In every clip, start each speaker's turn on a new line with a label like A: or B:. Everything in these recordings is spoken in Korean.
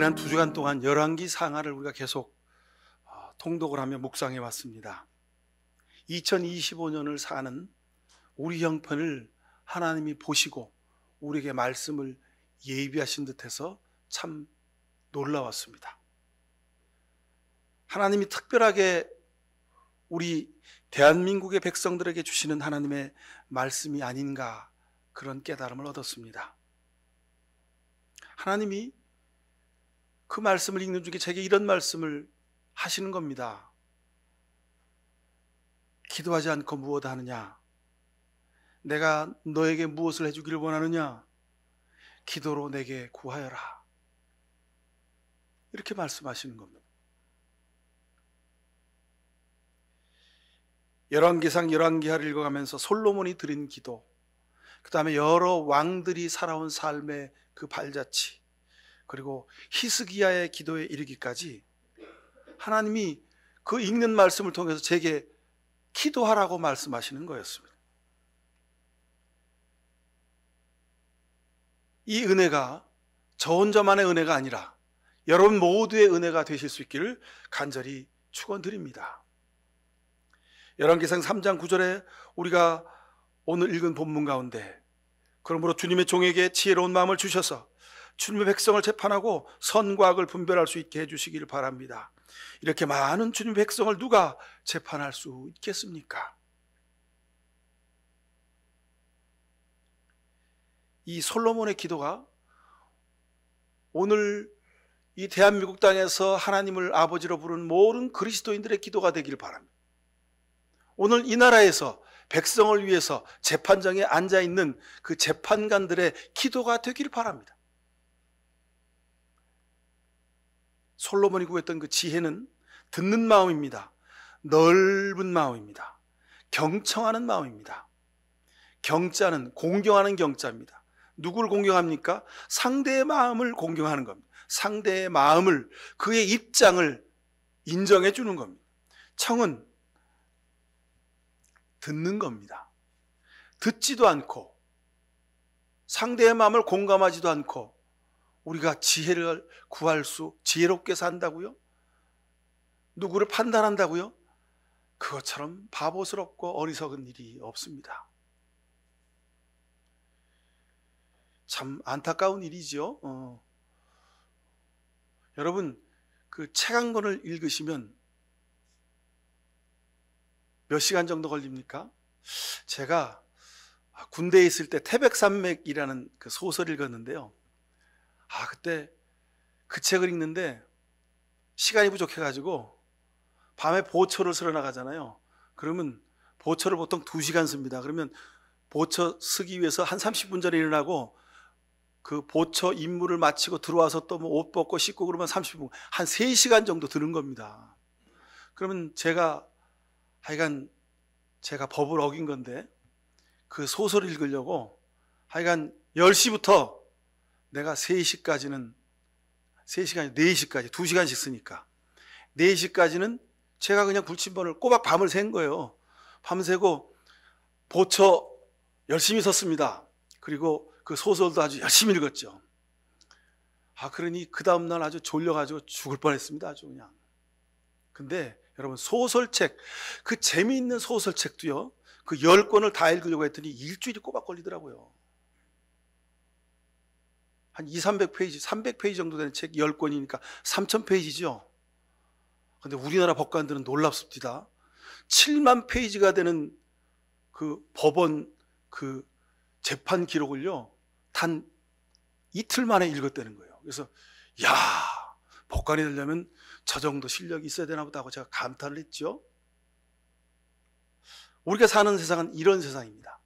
A: 지난 2주간 동안 열왕기 상하를 우리가 계속 통독을 하며 묵상해 왔습니다. 2025년을 사는 우리 형편을 하나님이 보시고 우리에게 말씀을 예비하신 듯해서 참 놀라웠습니다. 하나님이 특별하게 우리 대한민국의 백성들에게 주시는 하나님의 말씀이 아닌가, 그런 깨달음을 얻었습니다. 하나님이 그 말씀을 읽는 중에 제게 이런 말씀을 하시는 겁니다. 기도하지 않고 무엇 하느냐? 내가 너에게 무엇을 해주기를 원하느냐? 기도로 내게 구하여라. 이렇게 말씀하시는 겁니다. 열왕기상 열왕기하를 읽어가면서 솔로몬이 드린 기도, 그 다음에 여러 왕들이 살아온 삶의 그 발자취, 그리고 히스기야의 기도에 이르기까지 하나님이 그 읽는 말씀을 통해서 제게 기도하라고 말씀하시는 거였습니다. 이 은혜가 저 혼자만의 은혜가 아니라 여러분 모두의 은혜가 되실 수 있기를 간절히 축원드립니다. 열왕기상 3장 9절에 우리가 오늘 읽은 본문 가운데, 그러므로 주님의 종에게 지혜로운 마음을 주셔서 주님의 백성을 재판하고 선과 악을 분별할 수 있게 해주시기를 바랍니다. 이렇게 많은 주님의 백성을 누가 재판할 수 있겠습니까? 이 솔로몬의 기도가 오늘 이 대한민국 땅에서 하나님을 아버지로 부르는 모든 그리스도인들의 기도가 되기를 바랍니다. 오늘 이 나라에서 백성을 위해서 재판장에 앉아있는 그 재판관들의 기도가 되기를 바랍니다. 솔로몬이 구했던 그 지혜는 듣는 마음입니다. 넓은 마음입니다. 경청하는 마음입니다. 경자는 공경하는 경자입니다. 누구를 공경합니까? 상대의 마음을 공경하는 겁니다. 상대의 마음을, 그의 입장을 인정해 주는 겁니다. 청은 듣는 겁니다. 듣지도 않고 상대의 마음을 공감하지도 않고 우리가 지혜를 구할 수, 지혜롭게 산다고요? 누구를 판단한다고요? 그것처럼 바보스럽고 어리석은 일이 없습니다. 참 안타까운 일이죠. 여러분, 그 책 한 권을 읽으시면 몇 시간 정도 걸립니까? 제가 군대에 있을 때 태백산맥이라는 그 소설을 읽었는데요. 그때 그 책을 읽는데 시간이 부족해가지고 밤에 보초를 쓰러 나가잖아요. 그러면 보초를 보통 2시간 씁니다. 그러면 보초 쓰기 위해서 한 30분 전에 일어나고 그 보초 임무를 마치고 들어와서 또 뭐 옷 벗고 씻고 그러면 30분, 한 3시간 정도 드는 겁니다. 그러면 제가 하여간 제가 법을 어긴 건데 그 소설을 읽으려고 하여간 10시부터 내가 3시까지는, 3시간이 4시까지 2시간씩 쓰니까 4시까지는 제가 그냥 불침번을 꼬박 밤을 샌 거예요. 밤새고 보초 열심히 썼습니다. 그리고 그 소설도 아주 열심히 읽었죠. 그러니 그 다음날 아주 졸려가지고 죽을 뻔했습니다. 아주 그냥. 근데 여러분, 소설책, 그 재미있는 소설책도요, 그 10권을 다 읽으려고 했더니 일주일이 꼬박 걸리더라고요. 한 200~300페이지, 300페이지 정도 되는 책 10권이니까 3000페이지죠. 근데 우리나라 법관들은 놀랍습니다. 7만 페이지가 되는 그 법원 그 재판 기록을요, 단 이틀 만에 읽었다는 거예요. 그래서 야, 법관이 되려면 저 정도 실력이 있어야 되나 보다 하고 제가 감탄을 했죠. 우리가 사는 세상은 이런 세상입니다.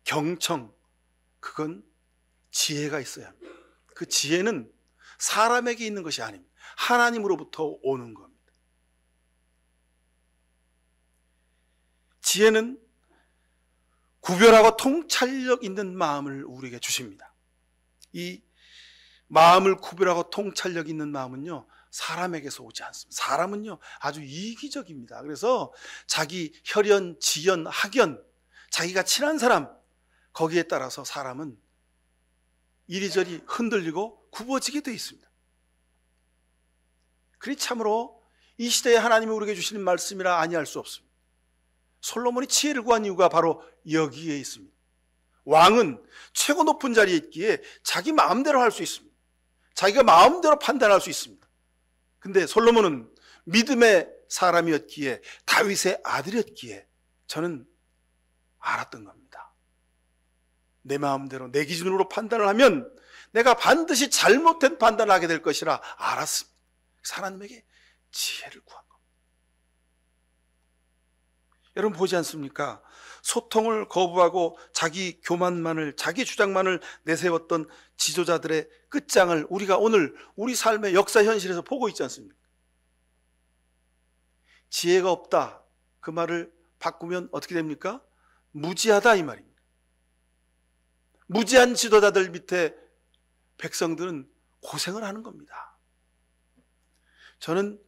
A: 경청, 그건 지혜가 있어야 합니다. 그 지혜는 사람에게 있는 것이 아닙니다. 하나님으로부터 오는 겁니다. 지혜는 구별하고 통찰력 있는 마음을 우리에게 주십니다. 이 마음을 구별하고 통찰력 있는 마음은요, 사람에게서 오지 않습니다. 사람은요 아주 이기적입니다. 그래서 자기 혈연, 지연, 학연, 자기가 친한 사람, 거기에 따라서 사람은 이리저리 흔들리고 굽어지게 되어 있습니다. 그리 참으로 이 시대에 하나님이 우리에게 주시는 말씀이라 아니할 수 없습니다. 솔로몬이 지혜를 구한 이유가 바로 여기에 있습니다. 왕은 최고 높은 자리에 있기에 자기 마음대로 할 수 있습니다. 자기가 마음대로 판단할 수 있습니다. 근데 솔로몬은 믿음의 사람이었기에, 다윗의 아들이었기에 저는 알았던 겁니다. 내 마음대로 내 기준으로 판단을 하면 내가 반드시 잘못된 판단을 하게 될 것이라 알았습니다. 하나님에게 지혜를 구한 겁니다. 여러분 보지 않습니까? 소통을 거부하고 자기 교만만을, 자기 주장만을 내세웠던 지도자들의 끝장을 우리가 오늘 우리 삶의 역사 현실에서 보고 있지 않습니까? 지혜가 없다, 그 말을 바꾸면 어떻게 됩니까? 무지하다, 이 말입니다. 무지한 지도자들 밑에 백성들은 고생을 하는 겁니다. 저는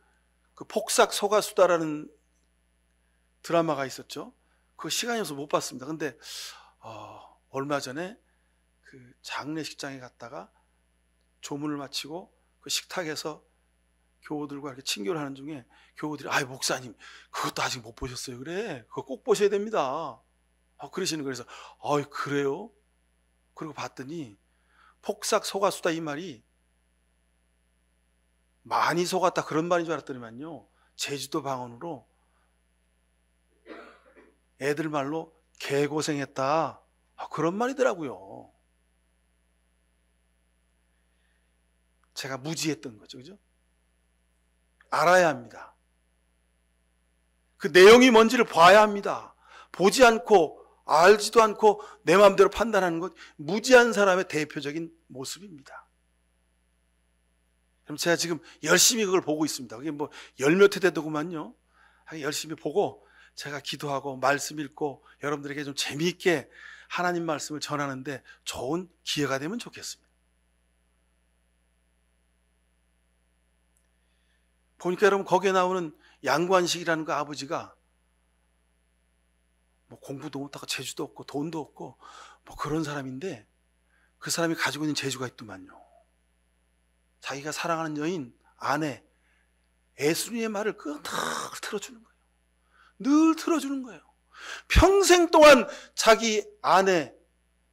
A: 그 폭삭 소가수다라는 드라마가 있었죠. 그 시간이 없어서 못 봤습니다. 근데 얼마 전에 그 장례식장에 갔다가 조문을 마치고 그 식탁에서 교우들과 이렇게 친교를 하는 중에 교우들이 아이 목사님 그것도 아직 못 보셨어요. 그래 그거 꼭 보셔야 됩니다. 그러시는 거예요. 그래서 그래요? 그리고 봤더니 폭삭 속았수다 이 말이 많이 속았다 그런 말인 줄 알았더니만요, 제주도 방언으로 애들 말로 개고생했다 그런 말이더라고요. 제가 무지했던 거죠. 그죠? 알아야 합니다. 그 내용이 뭔지를 봐야 합니다. 보지 않고 알지도 않고 내 마음대로 판단하는 것, 무지한 사람의 대표적인 모습입니다. 그럼 제가 지금 열심히 그걸 보고 있습니다. 그게 뭐 열몇 회 되더구만요. 열심히 보고 제가 기도하고 말씀 읽고 여러분들에게 좀 재미있게 하나님 말씀을 전하는데 좋은 기회가 되면 좋겠습니다. 보니까 여러분 거기에 나오는 양관식이라는 그 아버지가 뭐 공부도 못하고 재주도 없고 돈도 없고 뭐 그런 사람인데 그 사람이 가지고 있는 재주가 있더만요. 자기가 사랑하는 여인, 아내, 애순이의 말을 늘 틀어주는 거예요. 늘 틀어주는 거예요. 평생 동안 자기 아내,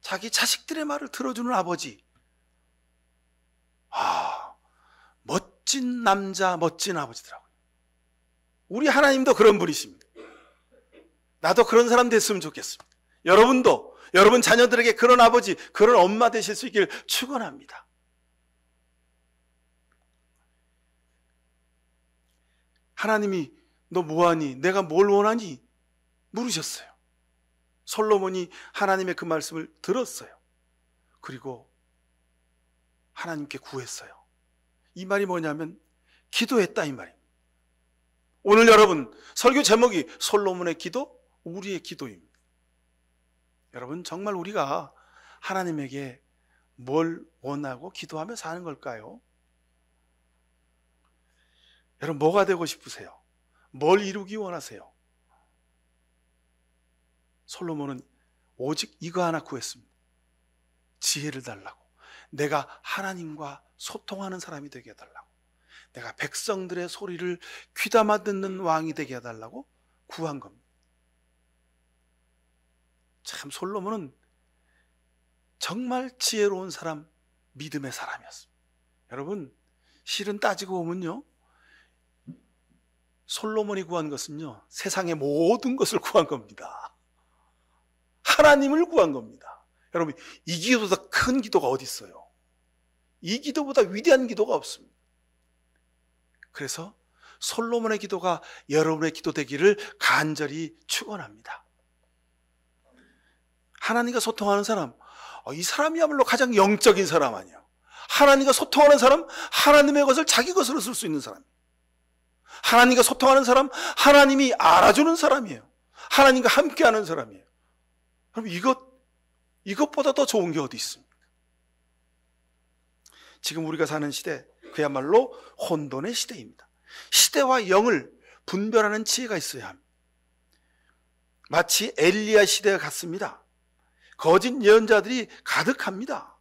A: 자기 자식들의 말을 들어주는 아버지. 멋진 남자, 멋진 아버지더라고요. 우리 하나님도 그런 분이십니다. 나도 그런 사람 됐으면 좋겠습니다. 여러분도 여러분 자녀들에게 그런 아버지, 그런 엄마 되실 수 있기를 축원합니다. 하나님이 너 뭐하니? 내가 뭘 원하니? 물으셨어요. 솔로몬이 하나님의 그 말씀을 들었어요. 그리고 하나님께 구했어요. 이 말이 뭐냐면 기도했다 이 말입니다. 오늘 여러분 설교 제목이 솔로몬의 기도, 우리의 기도입니다. 여러분 정말 우리가 하나님에게 뭘 원하고 기도하며 사는 걸까요? 여러분 뭐가 되고 싶으세요? 뭘 이루기 원하세요? 솔로몬은 오직 이거 하나 구했습니다. 지혜를 달라고. 내가 하나님과 소통하는 사람이 되게 해달라고. 내가 백성들의 소리를 귀담아 듣는 왕이 되게 해달라고 구한 겁니다. 참 솔로몬은 정말 지혜로운 사람, 믿음의 사람이었습니다. 여러분 실은 따지고 보면요, 솔로몬이 구한 것은요 세상의 모든 것을 구한 겁니다. 하나님을 구한 겁니다. 여러분 이 기도보다 큰 기도가 어디 있어요? 이 기도보다 위대한 기도가 없습니다. 그래서 솔로몬의 기도가 여러분의 기도 되기를 간절히 축원합니다. 하나님과 소통하는 사람, 이 사람이야말로 가장 영적인 사람 아니에요. 하나님과 소통하는 사람, 하나님의 것을 자기 것으로 쓸 수 있는 사람. 하나님과 소통하는 사람, 하나님이 알아주는 사람이에요. 하나님과 함께하는 사람이에요. 그럼 이것보다 더 좋은 게 어디 있습니까? 지금 우리가 사는 시대, 그야말로 혼돈의 시대입니다. 시대와 영을 분별하는 지혜가 있어야 합니다. 마치 엘리야 시대와 같습니다. 거짓 예언자들이 가득합니다.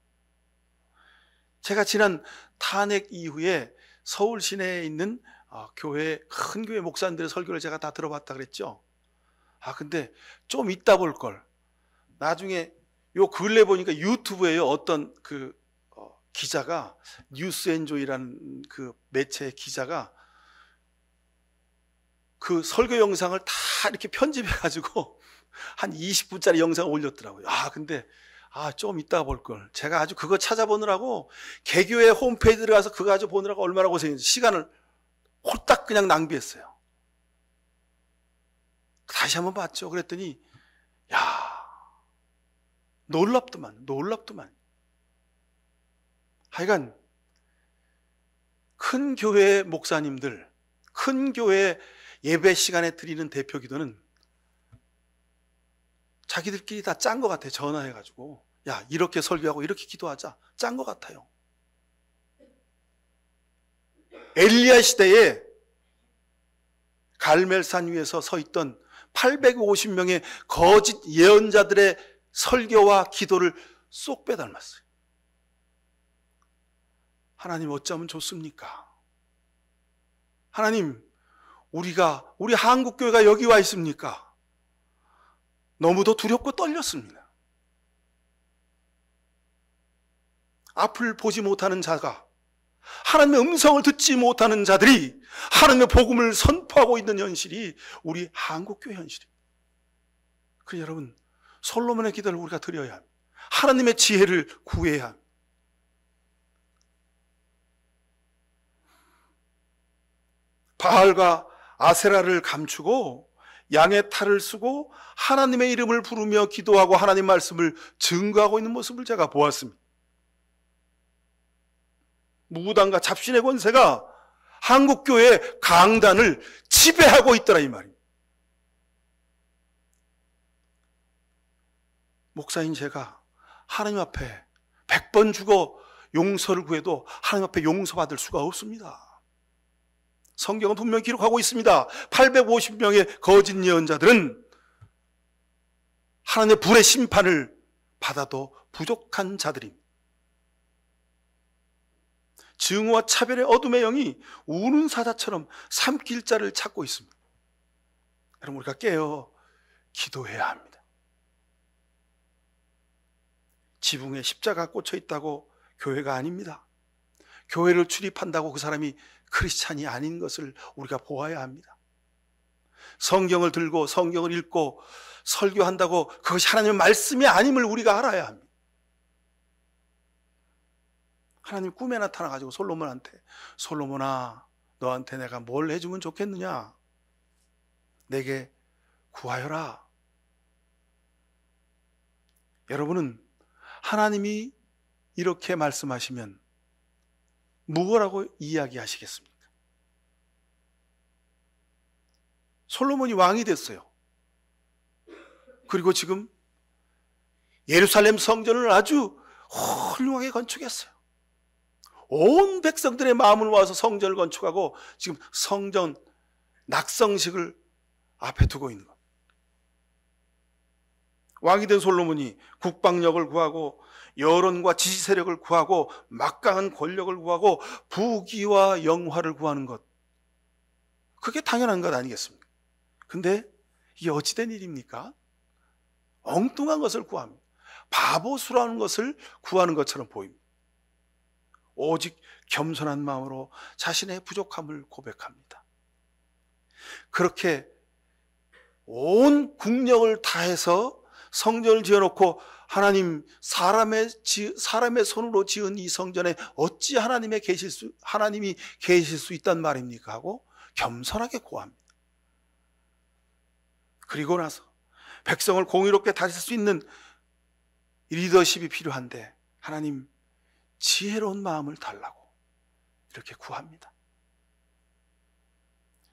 A: 제가 지난 탄핵 이후에 서울 시내에 있는 교회, 큰 교회 목사님들의 설교를 제가 다 들어봤다 그랬죠. 근데 좀 이따 볼 걸. 나중에 요 근래 보니까 유튜브에요. 어떤 기자가, 뉴스엔조이라는 그 매체의 기자가 그 설교 영상을 다 이렇게 편집해가지고 한 20분짜리 영상을 올렸더라고요. 근데 좀 이따 볼 걸. 제가 아주 그거 찾아보느라고 개교회 홈페이지 들어가서 그거 아주 보느라고 얼마나 고생했는지 시간을 홀딱 그냥 낭비했어요. 다시 한번 봤죠. 그랬더니 놀랍더만. 하여간 큰 교회 목사님들, 큰 교회 예배 시간에 드리는 대표 기도는 자기들끼리 다 짠 것 같아요. 전화해가지고 이렇게 설교하고 이렇게 기도하자. 짠 것 같아요. 엘리야 시대에 갈멜산 위에서 서 있던 850명의 거짓 예언자들의 설교와 기도를 쏙 빼닮았어요. 하나님 어쩌면 좋습니까? 하나님, 우리 한국교회가 여기 와 있습니까? 너무도 두렵고 떨렸습니다. 앞을 보지 못하는 자가, 하나님의 음성을 듣지 못하는 자들이 하나님의 복음을 선포하고 있는 현실이 우리 한국교회 현실입니다. 그래서 여러분, 솔로몬의 기도를 우리가 드려야 합니다. 하나님의 지혜를 구해야 합니다. 바알과 아세라를 감추고 양의 탈을 쓰고 하나님의 이름을 부르며 기도하고 하나님 말씀을 증거하고 있는 모습을 제가 보았습니다. 무당과 잡신의 권세가 한국교회 강단을 지배하고 있더라 이 말입니다. 목사인 제가 하나님 앞에 100번 죽어 용서를 구해도 하나님 앞에 용서받을 수가 없습니다. 성경은 분명히 기록하고 있습니다. 850명의 거짓 예언자들은 하나님의 불의 심판을 받아도 부족한 자들입니다. 증오와 차별의 어둠의 영이 우는 사자처럼 삼킬 자를 찾고 있습니다. 여러분, 우리가 깨어 기도해야 합니다. 지붕에 십자가 꽂혀 있다고 교회가 아닙니다. 교회를 출입한다고 그 사람이 크리스찬이 아닌 것을 우리가 보아야 합니다. 성경을 들고 성경을 읽고 설교한다고 그것이 하나님의 말씀이 아님을 우리가 알아야 합니다. 하나님 꿈에 나타나가지고 솔로몬한테, 솔로몬아, 너한테 내가 뭘 해주면 좋겠느냐? 내게 구하여라. 여러분은 하나님이 이렇게 말씀하시면 무엇라고 이야기하시겠습니까? 솔로몬이 왕이 됐어요. 그리고 지금 예루살렘 성전을 아주 훌륭하게 건축했어요. 온 백성들의 마음을 모아서 성전을 건축하고 지금 성전 낙성식을 앞에 두고 있는 것. 왕이 된 솔로몬이 국방력을 구하고 여론과 지지 세력을 구하고 막강한 권력을 구하고 부귀와 영화를 구하는 것, 그게 당연한 것 아니겠습니까? 근데 이게 어찌된 일입니까? 엉뚱한 것을 구합니다. 바보스러운 것을 구하는 것처럼 보입니다. 오직 겸손한 마음으로 자신의 부족함을 고백합니다. 그렇게 온 국력을 다해서 성전을 지어놓고 하나님, 사람의 손으로 지은 이 성전에 어찌 하나님이 계실 수 있단 말입니까? 하고 겸손하게 고합니다. 그리고 나서 백성을 공의롭게 다스릴 수 있는 리더십이 필요한데 하나님, 지혜로운 마음을 달라고 이렇게 구합니다.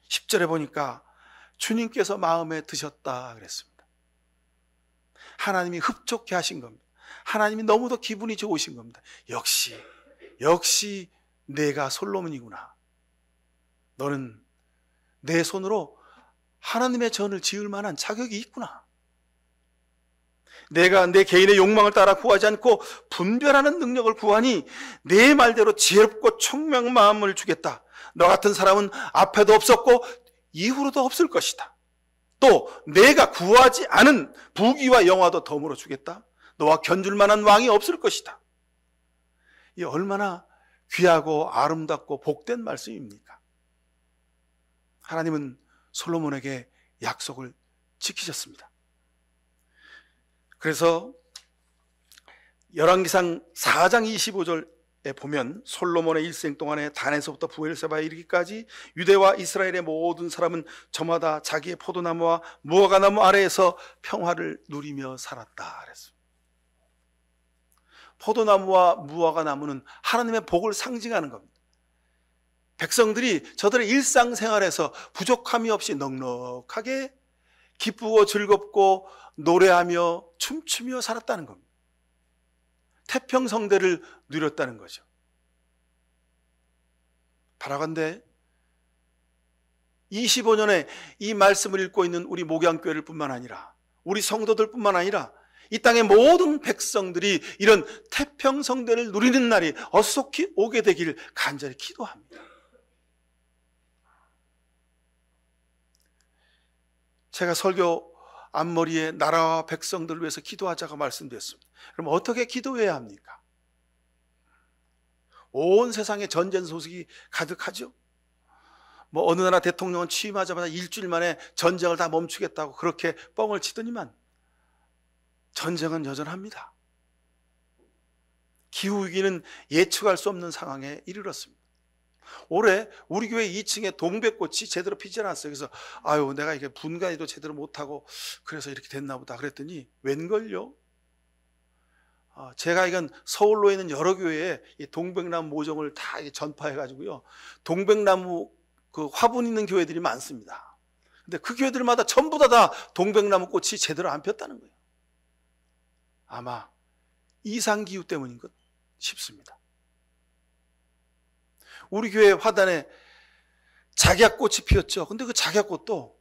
A: 10절에 보니까 주님께서 마음에 드셨다 그랬습니다. 하나님이 흡족해 하신 겁니다. 하나님이 너무도 기분이 좋으신 겁니다. 역시 내가 솔로몬이구나. 너는 내 손으로 하나님의 전을 지을 만한 자격이 있구나. 내가 내 개인의 욕망을 따라 구하지 않고 분별하는 능력을 구하니 내 말대로 지혜롭고 총명한 마음을 주겠다. 너 같은 사람은 앞에도 없었고 이후로도 없을 것이다. 또 내가 구하지 않은 부귀와 영화도 덤으로 주겠다. 너와 견줄 만한 왕이 없을 것이다. 이 얼마나 귀하고 아름답고 복된 말씀입니까? 하나님은 솔로몬에게 약속을 지키셨습니다. 그래서 열왕기상 4장 25절에 보면 솔로몬의 일생 동안에 단에서부터 부엘세바에 이르기까지 유대와 이스라엘의 모든 사람은 저마다 자기의 포도나무와 무화과나무 아래에서 평화를 누리며 살았다 그랬습니다. 포도나무와 무화과나무는 하나님의 복을 상징하는 겁니다. 백성들이 저들의 일상생활에서 부족함이 없이 넉넉하게 기쁘고 즐겁고 노래하며 춤추며 살았다는 겁니다. 태평성대를 누렸다는 거죠. 바라건대 25년에 이 말씀을 읽고 있는 우리 목양교회를 뿐만 아니라 우리 성도들 뿐만 아니라 이 땅의 모든 백성들이 이런 태평성대를 누리는 날이 어속히 오게 되기를 간절히 기도합니다. 제가 설교 앞머리에 나라와 백성들을 위해서 기도하자고 말씀드렸습니다. 그럼 어떻게 기도해야 합니까? 온 세상에 전쟁 소식이 가득하죠. 뭐 어느 나라 대통령은 취임하자마자 일주일 만에 전쟁을 다 멈추겠다고 그렇게 뻥을 치더니만 전쟁은 여전합니다. 기후위기는 예측할 수 없는 상황에 이르렀습니다. 올해 우리 교회 2층에 동백꽃이 제대로 피지 않았어요. 그래서 내가 이게 분간이도 제대로 못하고 그래서 이렇게 됐나 보다 그랬더니 웬걸요? 제가 이건 서울로 있는 여러 교회에 이 동백나무 모종을 다 전파해가지고요, 동백나무 그 화분 있는 교회들이 많습니다. 근데 그 교회들마다 전부 다 동백나무 꽃이 제대로 안 폈다는 거예요. 아마 이상기후 때문인 것 싶습니다. 우리 교회 화단에 작약꽃이 피었죠. 근데 그 작약꽃도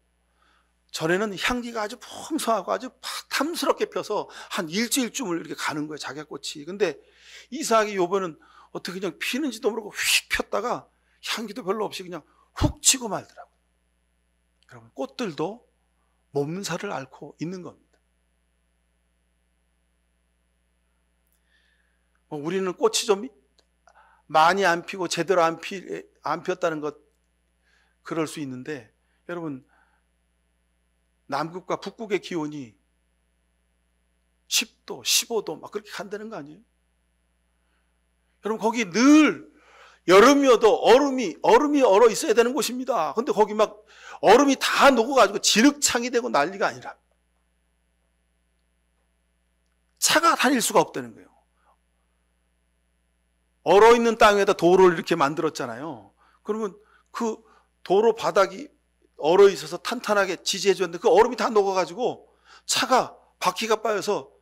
A: 전에는 향기가 아주 풍성하고 아주 탐스럽게 펴서 한 일주일쯤을 이렇게 가는 거예요, 작약꽃이. 근데 이상하게 요번은 어떻게 그냥 피는지도 모르고 휙 폈다가 향기도 별로 없이 그냥 훅 치고 말더라고요. 여러분, 꽃들도 몸살을 앓고 있는 겁니다. 우리는 꽃이 좀 많이 안 피고 제대로 안 피었다는 것 그럴 수 있는데, 여러분, 남극과 북극의 기온이 10도, 15도 막 그렇게 간다는 거 아니에요? 여러분, 거기 늘 여름이어도 얼음이 얼어 있어야 되는 곳입니다. 근데 거기 막 얼음이 다 녹아가지고 진흙창이 되고 난리가 아니라 차가 다닐 수가 없다는 거예요. 얼어있는 땅에다 도로를 이렇게 만들었잖아요. 그러면 그 도로 바닥이 얼어 있어서 탄탄하게 지지해 줬는데 그 얼음이 다 녹아가지고 차가 바퀴가 빠져서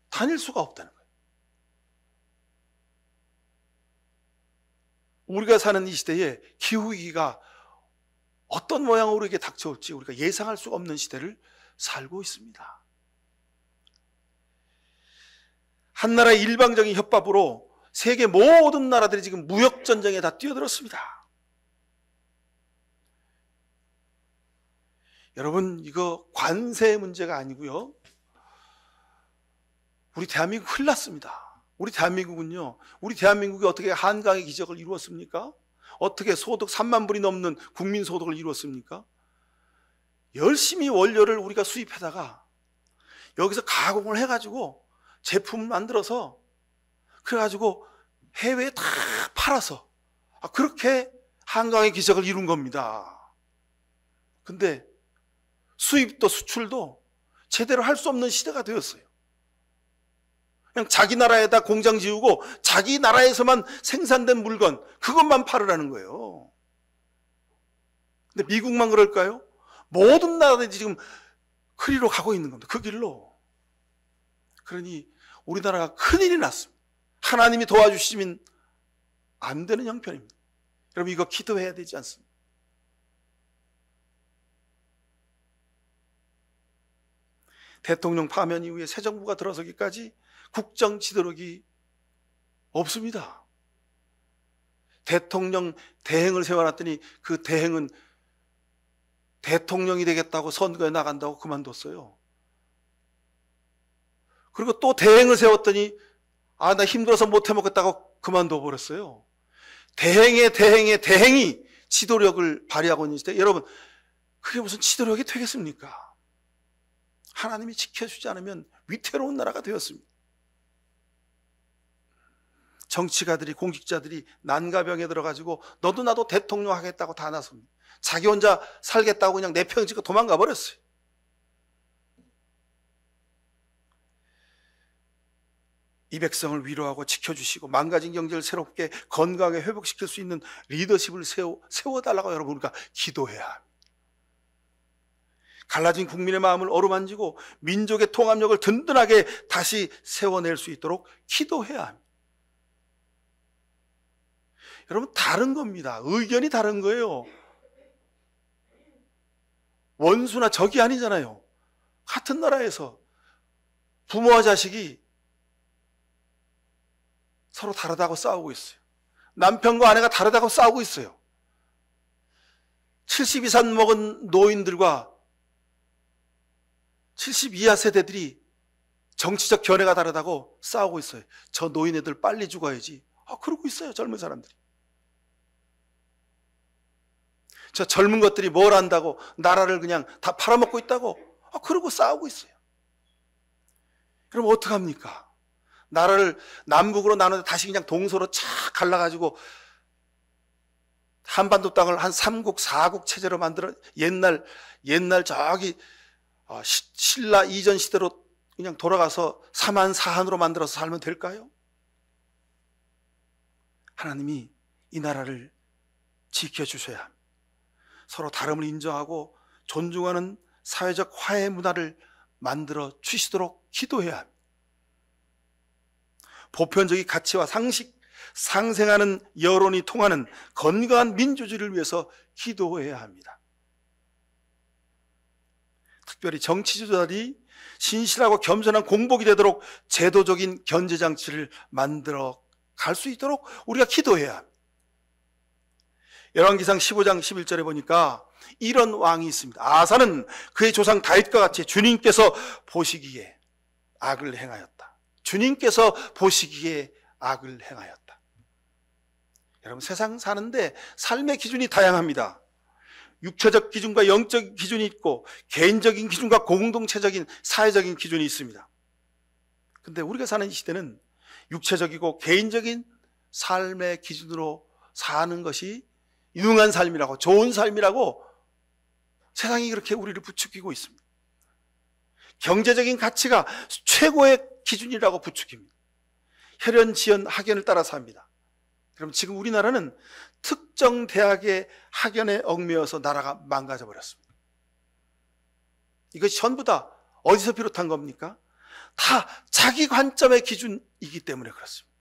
A: 다닐 수가 없다는 거예요. 우리가 사는 이 시대에 기후위기가 어떤 모양으로 이렇게 닥쳐올지 우리가 예상할 수 없는 시대를 살고 있습니다. 한 나라의 일방적인 협박으로 세계 모든 나라들이 지금 무역전쟁에 다 뛰어들었습니다. 여러분, 이거 관세의 문제가 아니고요, 우리 대한민국 큰일 났습니다. 우리 대한민국은요, 우리 대한민국이 어떻게 한강의 기적을 이루었습니까? 어떻게 소득 3만 불이 넘는 국민소득을 이루었습니까? 열심히 원료를 우리가 수입하다가 여기서 가공을 해가지고 제품을 만들어서 그래가지고 해외에 다 팔아서 그렇게 한강의 기적을 이룬 겁니다. 근데 수입도 수출도 제대로 할 수 없는 시대가 되었어요. 그냥 자기 나라에다 공장 지우고 자기 나라에서만 생산된 물건 그것만 팔으라는 거예요. 근데 미국만 그럴까요? 모든 나라들이 지금 그 길로 가고 있는 겁니다. 그 길로. 그러니 우리나라가 큰일이 났습니다. 하나님이 도와주시면 안 되는 형편입니다. 여러분, 이거 기도해야 되지 않습니까? 대통령 파면 이후에 새 정부가 들어서기까지 국정 지도력이 없습니다. 대통령 대행을 세워놨더니 그 대행은 대통령이 되겠다고 선거에 나간다고 그만뒀어요. 그리고 또 대행을 세웠더니 나 힘들어서 못 해먹겠다고 그만둬 버렸어요. 대행이 지도력을 발휘하고 있는 시대, 여러분, 그게 무슨 지도력이 되겠습니까? 하나님이 지켜주지 않으면 위태로운 나라가 되었습니다. 정치가들이, 공직자들이 난가병에 들어가지고 너도 나도 대통령 하겠다고 다 나섭니다. 자기 혼자 살겠다고 그냥 내 편 짓고 도망가 버렸어요. 이 백성을 위로하고 지켜주시고 망가진 경제를 새롭게 건강하게 회복시킬 수 있는 리더십을 세워달라고 여러분 우리가 기도해야 합니다. 갈라진 국민의 마음을 어루만지고 민족의 통합력을 든든하게 다시 세워낼 수 있도록 기도해야 합니다. 여러분, 다른 겁니다. 의견이 다른 거예요. 원수나 적이 아니잖아요. 같은 나라에서 부모와 자식이 서로 다르다고 싸우고 있어요. 남편과 아내가 다르다고 싸우고 있어요. 70 이상 먹은 노인들과 70 이하 세대들이 정치적 견해가 다르다고 싸우고 있어요. 저 노인애들 빨리 죽어야지. 그러고 있어요, 젊은 사람들이. 저 젊은 것들이 뭘 안다고 나라를 그냥 다 팔아먹고 있다고 그러고 싸우고 있어요. 그럼 어떡합니까? 나라를 남북으로 나누는데 다시 그냥 동서로 착 갈라가지고 한반도 땅을 한 3국 4국 체제로 만들어 옛날 저기 신라 이전 시대로 그냥 돌아가서 삼한 사한으로 만들어서 살면 될까요? 하나님이 이 나라를 지켜주셔야 합니다. 서로 다름을 인정하고 존중하는 사회적 화해 문화를 만들어 주시도록 기도해야 합니다. 보편적인 가치와 상식, 상생하는 여론이 통하는 건강한 민주주의를 위해서 기도해야 합니다. 특별히 정치 지도자들이 신실하고 겸손한 공복이 되도록 제도적인 견제장치를 만들어 갈 수 있도록 우리가 기도해야 합니다. 열왕기상 15장 11절에 보니까 이런 왕이 있습니다. 아사는 그의 조상 다윗과 같이 주님께서 보시기에 악을 행하였다. 주님께서 보시기에 악을 행하였다. 여러분, 세상 사는데 삶의 기준이 다양합니다. 육체적 기준과 영적 기준이 있고 개인적인 기준과 공동체적인 사회적인 기준이 있습니다. 근데 우리가 사는 이 시대는 육체적이고 개인적인 삶의 기준으로 사는 것이 유능한 삶이라고, 좋은 삶이라고 세상이 그렇게 우리를 부추기고 있습니다. 경제적인 가치가 최고의 기준이라고 부추깁니다. 혈연, 지연, 학연을 따라서 합니다. 그럼 지금 우리나라는 특정 대학의 학연에 얽매여서 나라가 망가져 버렸습니다. 이것이 전부 다 어디서 비롯한 겁니까? 다 자기 관점의 기준이기 때문에 그렇습니다.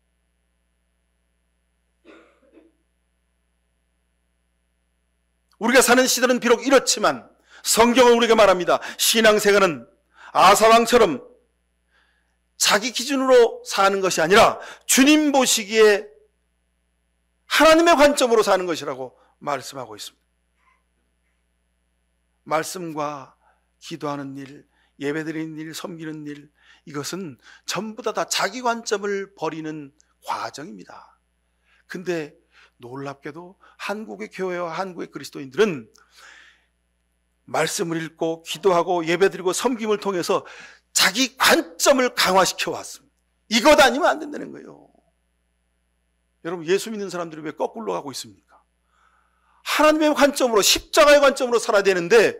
A: 우리가 사는 시대는 비록 이렇지만 성경은 우리가 말합니다. 신앙생활은 아사왕처럼 자기 기준으로 사는 것이 아니라 주님 보시기에 하나님의 관점으로 사는 것이라고 말씀하고 있습니다. 말씀과 기도하는 일, 예배드리는 일, 섬기는 일, 이것은 전부 다 자기 관점을 버리는 과정입니다. 근데 놀랍게도 한국의 교회와 한국의 그리스도인들은 말씀을 읽고 기도하고 예배드리고 섬김을 통해서 자기 관점을 강화시켜 왔습니다. 이것 아니면 안 된다는 거예요. 여러분, 예수 믿는 사람들이 왜 거꾸로 가고 있습니까? 하나님의 관점으로, 십자가의 관점으로 살아야 되는데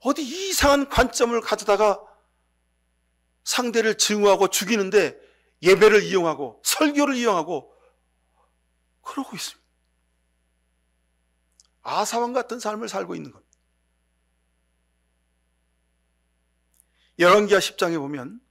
A: 어디 이상한 관점을 가져다가 상대를 증오하고 죽이는데 예배를 이용하고 설교를 이용하고 그러고 있습니다. 아사왕 같은 삶을 살고 있는 겁니다. 열왕기하 10장에 보면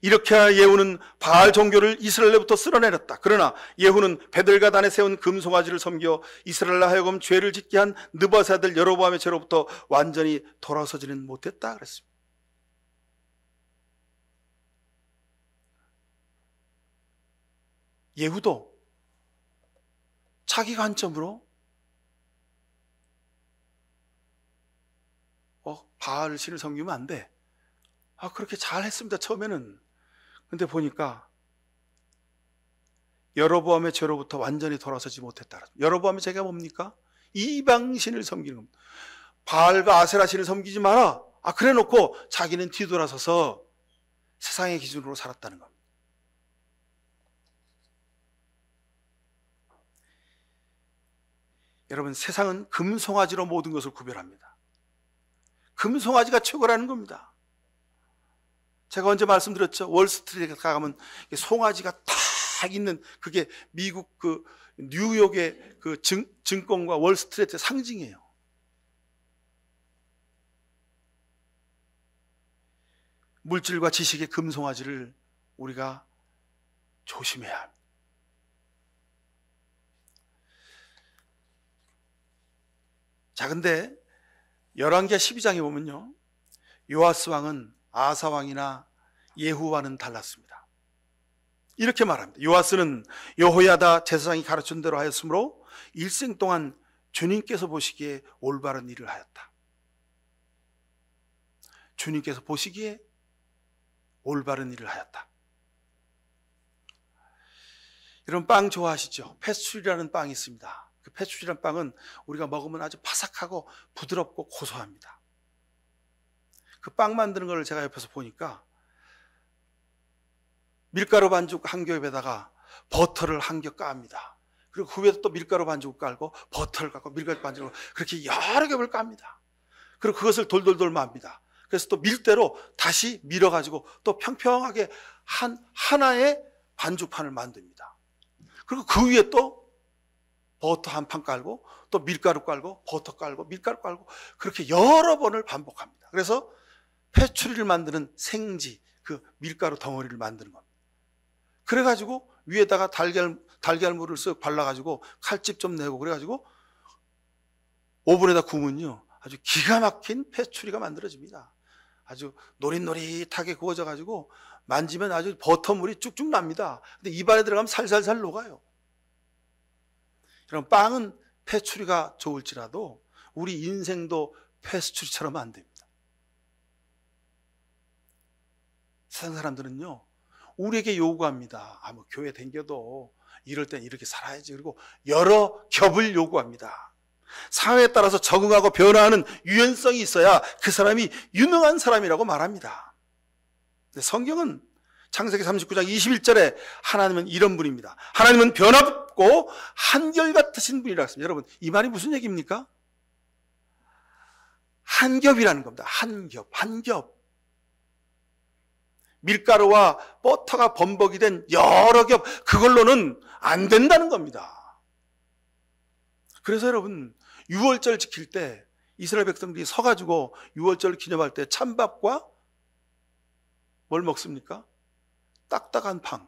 A: 이렇게 하여 예후는 바알 종교를 이스라엘로부터 쓸어내렸다. 그러나 예후는 베들갓 안에 세운 금송아지를 섬겨 이스라엘로 하여금 죄를 짓게 한 느바세 아들 여로보암의 죄로부터 완전히 돌아서지는 못했다 그랬습니다. 예후도 자기 관점으로 바알 신을 섬기면 안 돼. 그렇게 잘 했습니다, 처음에는. 근데 보니까 여로보암의 죄로부터 완전히 돌아서지 못했다. 여로보암의 죄가 뭡니까? 이방신을 섬기는 겁니다. 바알과 아세라 신을 섬기지 마라. 그래 놓고 자기는 뒤돌아서서 세상의 기준으로 살았다는 겁니다. 여러분, 세상은 금송아지로 모든 것을 구별합니다. 금송아지가 최고라는 겁니다. 제가 언제 말씀드렸죠? 월스트리트에 가면 송아지가 딱 있는, 그게 미국 그 뉴욕의 그 증권과 월스트리트의 상징이에요. 물질과 지식의 금송아지를 우리가 조심해야 합니다. 자, 근데 열왕기하 12장에 보면요, 요아스 왕은 아사 왕이나 예후와는 달랐습니다. 이렇게 말합니다. 요아스는 여호야다 제사장이 가르친 대로 하였으므로 일생 동안 주님께서 보시기에 올바른 일을 하였다. 주님께서 보시기에 올바른 일을 하였다. 이런 빵 좋아하시죠? 패스츄리라는 빵이 있습니다. 그 패스츄리라는 빵은 우리가 먹으면 아주 바삭하고 부드럽고 고소합니다. 그 빵 만드는 걸 제가 옆에서 보니까 밀가루 반죽 한 겹에다가 버터를 한 겹 깝니다. 그리고 그 위에 또 밀가루 반죽을 깔고 버터를 깔고 밀가루 반죽을 그렇게 여러 겹을 깝니다. 그리고 그것을 돌돌돌 맙니다. 그래서 또 밀대로 다시 밀어가지고 또 평평하게 하나의 반죽판을 만듭니다. 그리고 그 위에 또 버터 한 판 깔고 또 밀가루 깔고 버터 깔고 밀가루 깔고 그렇게 여러 번을 반복합니다. 그래서 패츄리를 만드는 생지, 그 밀가루 덩어리를 만드는 겁니다. 그래가지고 위에다가 달걀물을 쓱 발라가지고 칼집 좀 내고 그래가지고 오븐에다 구우면요 아주 기가 막힌 패츄리가 만들어집니다. 아주 노릿노릿하게 구워져가지고 만지면 아주 버터물이 쭉쭉 납니다. 근데 입안에 들어가면 살살살 녹아요. 그럼 빵은 패츄리가 좋을지라도 우리 인생도 패츄리처럼 안 됩니다. 세상 사람들은요 우리에게 요구합니다. 뭐 교회 댕겨도 이럴 땐 이렇게 살아야지. 그리고 여러 겹을 요구합니다. 사회에 따라서 적응하고 변화하는 유연성이 있어야 그 사람이 유능한 사람이라고 말합니다. 근데 성경은 창세기 39장 21절에 하나님은 이런 분입니다. 하나님은 변화없고 한결같으신 분이라고 했습니다. 여러분, 이 말이 무슨 얘기입니까? 한 겹이라는 겁니다. 한 겹, 한 겹. 밀가루와 버터가 범벅이 된 여러 겹, 그걸로는 안 된다는 겁니다. 그래서 여러분, 유월절 지킬 때 이스라엘 백성들이 서가지고 유월절 기념할 때 찬밥과 뭘 먹습니까? 딱딱한 빵.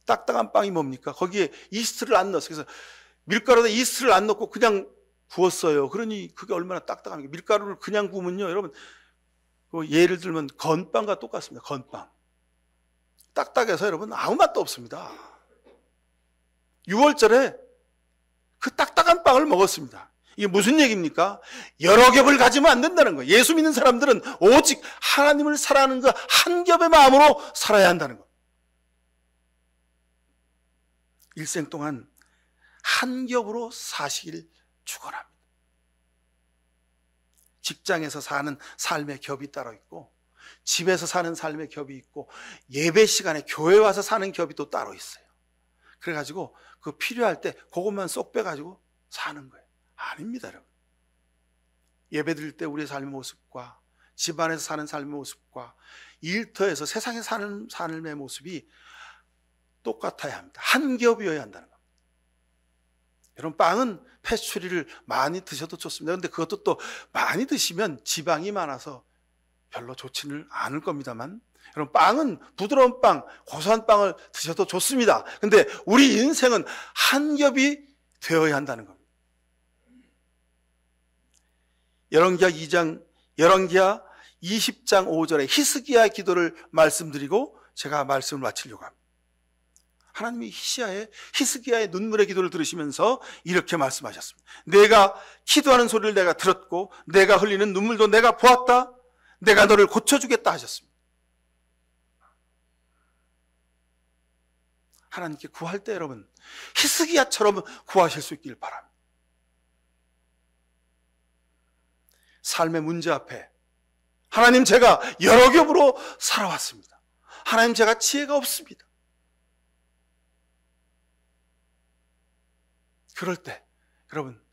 A: 딱딱한 빵이 뭡니까? 거기에 이스트를 안 넣었어요. 그래서 밀가루에 이스트를 안 넣고 그냥 구웠어요. 그러니 그게 얼마나 딱딱합니까? 밀가루를 그냥 구우면요, 여러분, 예를 들면 건빵과 똑같습니다. 건빵. 딱딱해서 여러분 아무 맛도 없습니다. 6월절에 그 딱딱한 빵을 먹었습니다. 이게 무슨 얘기입니까? 여러 겹을 가지면 안 된다는 거예요. 예수 믿는 사람들은 오직 하나님을 사랑하는 그 한 겹의 마음으로 살아야 한다는 거예요. 일생 동안 한 겹으로 사시길 축원합니다. 직장에서 사는 삶의 겹이 따로 있고 집에서 사는 삶의 겹이 있고 예배 시간에 교회 와서 사는 겹이 또 따로 있어요. 그래가지고 그 필요할 때 그것만 쏙 빼가지고 사는 거예요. 아닙니다, 여러분. 예배 드릴 때 우리의 삶의 모습과 집안에서 사는 삶의 모습과 일터에서 세상에 사는 삶의 모습이 똑같아야 합니다. 한 겹이어야 한다는 겁니다. 여러분, 빵은 패츄리를 많이 드셔도 좋습니다. 그런데 그것도 또 많이 드시면 지방이 많아서 별로 좋지는 않을 겁니다만 여러분, 빵은 부드러운 빵, 고소한 빵을 드셔도 좋습니다. 근데 우리 인생은 한 겹이 되어야 한다는 겁니다. 열왕기하 20장 5절에 히스기야의 기도를 말씀드리고 제가 말씀을 마치려고 합니다. 하나님이 히스기야의 눈물의 기도를 들으시면서 이렇게 말씀하셨습니다. 내가 기도하는 소리를 내가 들었고 내가 흘리는 눈물도 내가 보았다. 내가 너를 고쳐주겠다 하셨습니다. 하나님께 구할 때 여러분 히스기야처럼 구하실 수 있길 바랍니다. 삶의 문제 앞에 하나님, 제가 여러 겹으로 살아왔습니다. 하나님, 제가 지혜가 없습니다. 그럴 때 여러분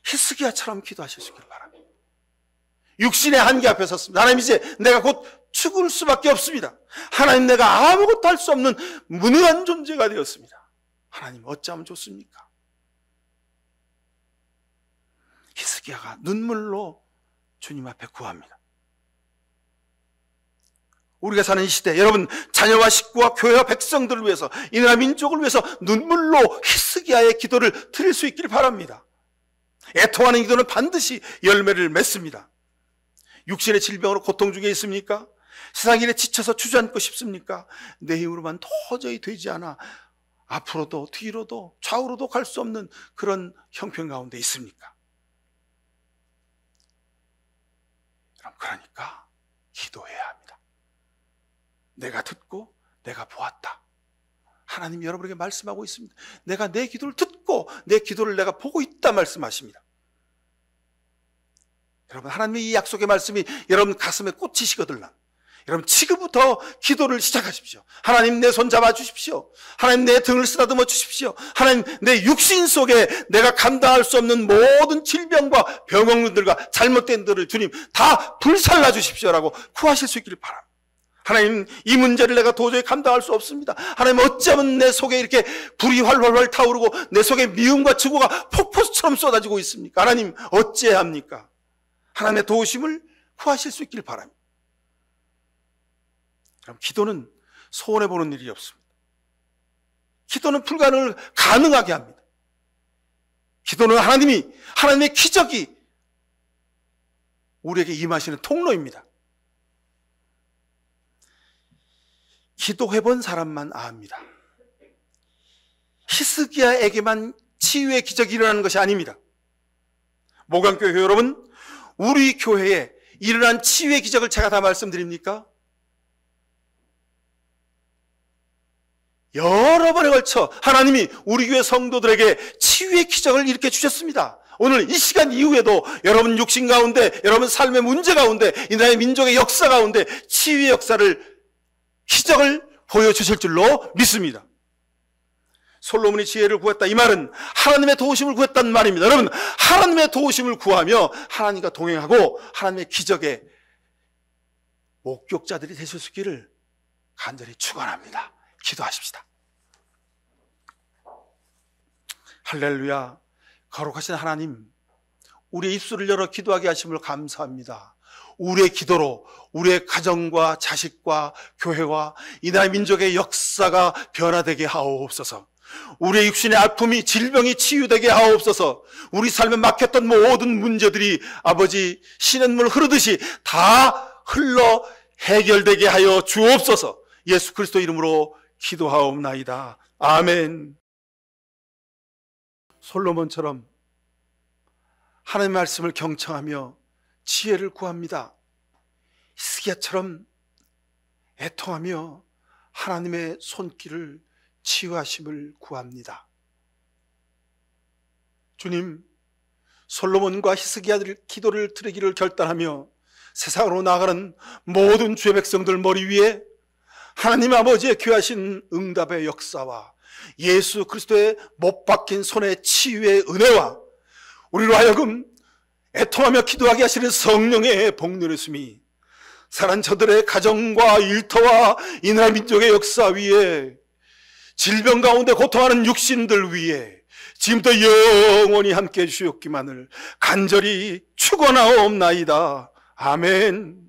A: 히스기야처럼 기도하실 수 있길 바랍니다. 육신의 한계 앞에 섰습니다. 하나님, 이제 내가 곧 죽을 수밖에 없습니다. 하나님, 내가 아무것도 할 수 없는 무능한 존재가 되었습니다. 하나님, 어찌하면 좋습니까? 히스기야가 눈물로 주님 앞에 구합니다. 우리가 사는 이 시대, 여러분 자녀와 식구와 교회와 백성들을 위해서, 이 나라 민족을 위해서 눈물로 히스기야의 기도를 드릴 수 있길 바랍니다. 애통하는 기도는 반드시 열매를 맺습니다. 육신의 질병으로 고통 중에 있습니까? 세상 일에 지쳐서 주저앉고 싶습니까? 내 힘으로만 도저히 되지 않아 앞으로도 뒤로도 좌우로도 갈 수 없는 그런 형편 가운데 있습니까? 그러니까 기도해야 합니다. 내가 듣고 내가 보았다. 하나님이 여러분에게 말씀하고 있습니다. 내가 내 기도를 듣고 내 기도를 내가 보고 있다 말씀하십니다. 여러분, 하나님의 이 약속의 말씀이 여러분 가슴에 꽂히시거든요. 여러분, 지금부터 기도를 시작하십시오. 하나님, 내 손 잡아주십시오. 하나님, 내 등을 쓰다듬어 주십시오. 하나님, 내 육신 속에 내가 감당할 수 없는 모든 질병과 병원들과 잘못된 들을 주님 다 불살라 주십시오라고 구하실 수 있기를 바랍니다. 하나님, 이 문제를 내가 도저히 감당할 수 없습니다. 하나님, 어찌하면 내 속에 이렇게 불이 활활활 타오르고 내 속에 미움과 증오가 폭포수처럼 쏟아지고 있습니까? 하나님, 어찌해야 합니까? 하나님의 도우심을 구하실 수 있기를 바랍니다. 그럼 기도는 손해보는 일이 없습니다. 기도는 불가능을 가능하게 합니다. 기도는 하나님의 기적이 우리에게 임하시는 통로입니다. 기도해본 사람만 압니다. 히스기야에게만 치유의 기적이 일어나는 것이 아닙니다. 목양교회 여러분, 우리 교회에 일어난 치유의 기적을 제가 다 말씀드립니까? 여러 번에 걸쳐 하나님이 우리 교회 성도들에게 치유의 기적을 일으켜 주셨습니다. 오늘 이 시간 이후에도 여러분 육신 가운데, 여러분 삶의 문제 가운데, 이 나라의 민족의 역사 가운데 치유의 역사를, 기적을 보여주실 줄로 믿습니다. 솔로몬이 지혜를 구했다, 이 말은 하나님의 도우심을 구했다는 말입니다. 여러분, 하나님의 도우심을 구하며 하나님과 동행하고 하나님의 기적의 목격자들이 되실 수 있기를 간절히 축원합니다. 기도하십시다. 할렐루야. 거룩하신 하나님, 우리의 입술을 열어 기도하게 하심을 감사합니다. 우리의 기도로 우리의 가정과 자식과 교회와 이 나라의 민족의 역사가 변화되게 하옵소서. 우리의 육신의 아픔이, 질병이 치유되게 하옵소서. 우리 삶에 막혔던 모든 문제들이 아버지 시냇물 흐르듯이 다 흘러 해결되게 하여 주옵소서. 예수 그리스도 이름으로 기도하옵나이다. 아멘. 솔로몬처럼 하나님의 말씀을 경청하며 지혜를 구합니다. 히스기야처럼 애통하며 하나님의 손길을 치유하심을 구합니다. 주님, 솔로몬과 히스기야의 기도를 드리기를 결단하며 세상으로 나아가는 모든 주의 백성들 머리 위에 하나님 아버지의 귀하신 응답의 역사와 예수 그리스도의 못 박힌 손의 치유의 은혜와 우리로 하여금 애통하며 기도하게 하시는 성령의 복노릇씀이 살한 저들의 가정과 일터와 이 나라 민족의 역사 위에, 질병 가운데 고통하는 육신들 위에 지금부터 영원히 함께해 주시옵기만을 간절히 축원하옵나이다. 아멘.